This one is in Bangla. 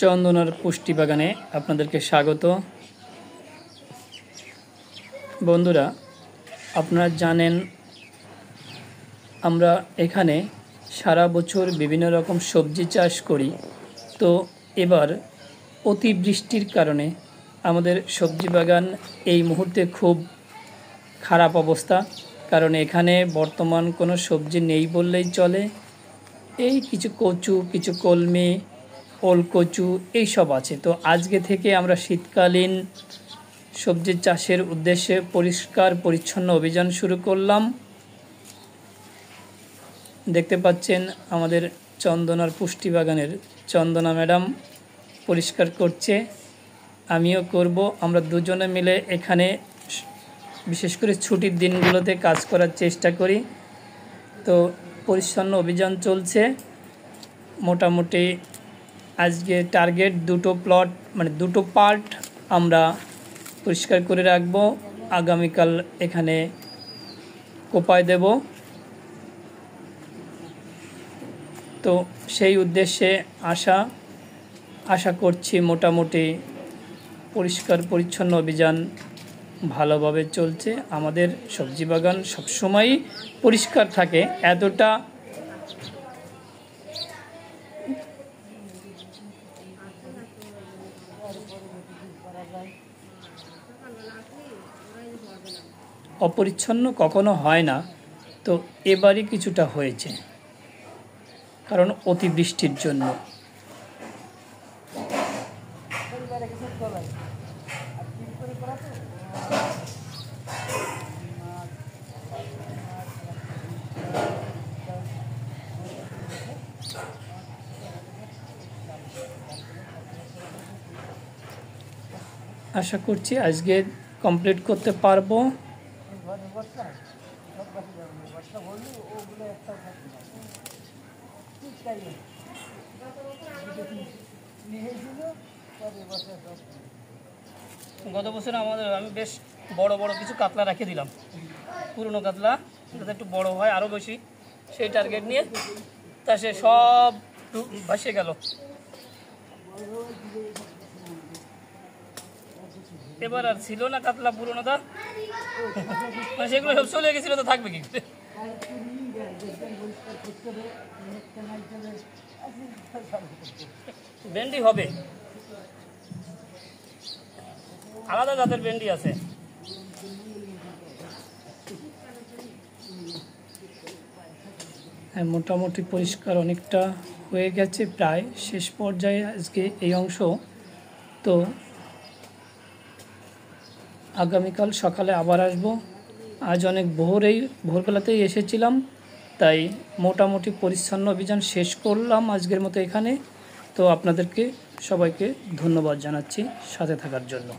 চন্দনার পুষ্টি বাগানে আপনাদেরকে স্বাগত। বন্ধুরা, আপনারা জানেন আমরা এখানে সারা বছর বিভিন্ন রকম সবজি চাষ করি। তো এবার অতিবৃষ্টির কারণে আমাদের সবজি বাগান এই মুহূর্তে খুব খারাপ অবস্থা, কারণ এখানে বর্তমান কোনো সবজি নেই বললেই চলে। এই কিছু কচু, কিছু কলমি, ওলকচু এইসব আছে। তো আজকে থেকে আমরা শীতকালীন সবজি চাষের উদ্দেশ্যে পরিষ্কার পরিচ্ছন্ন অভিযান শুরু করলাম। দেখতে পাচ্ছেন আমাদের চন্দনার পুষ্টি বাগানের চন্দনা ম্যাডাম পরিষ্কার করছে, আমিও করব। আমরা দুজনে মিলে এখানে বিশেষ করে ছুটির দিনগুলোতে কাজ করার চেষ্টা করি। তো পরিচ্ছন্ন অভিযান চলছে। মোটামুটি আজকে টার্গেট দুটো প্লট, মানে দুটো পার্ট আমরা পরিষ্কার করে রাখবো। আগামীকাল এখানে কোপায় দেব। তো সেই উদ্দেশ্যে আশা করছি মোটামুটি পরিষ্কার পরিচ্ছন্ন অভিযান ভালোভাবে চলছে। আমাদের সবজি বাগান সবসময়ই পরিষ্কার থাকে, এতটা অপরিচ্ছন্ন কখনো হয় না। তো এবারই কিছুটা হয়েছে, কারণ অতিবৃষ্টির জন্য। আশা করছি আজকে কমপ্লিট করতে পারবো। গত বছর আমি বেশ বড় বড় কিছু কাতলা রেখে দিলাম, পুরনো কাতলা, যাতে একটু বড় হয় আরও বেশি, সেই টার্গেট নিয়ে। তা সে সব ভাসে গেল। এবার আর ছিল না কাতলা পুরনোটা, মানে সেগুলো সব চলে গেছিল। তো থাকবে কি, ভেন্ডি হবে, আলাদা জাতের ভেন্ডি আছে। হ্যাঁ, মোটামুটি পরিষ্কার অনেকটা হয়ে গেছে, প্রায় শেষ পর্যায়ে আজকে এই অংশ। তো আগামীকাল সকালে আবার আসব। আজ অনেক ভোরবেলাতেই এসেছিলাম, তাই মোটামুটি পরিচ্ছন্ন অভিযান শেষ করলাম আজকের মতো এখানে। তো আপনাদেরকে সবাইকে ধন্যবাদ জানাচ্ছি সাথে থাকার জন্য।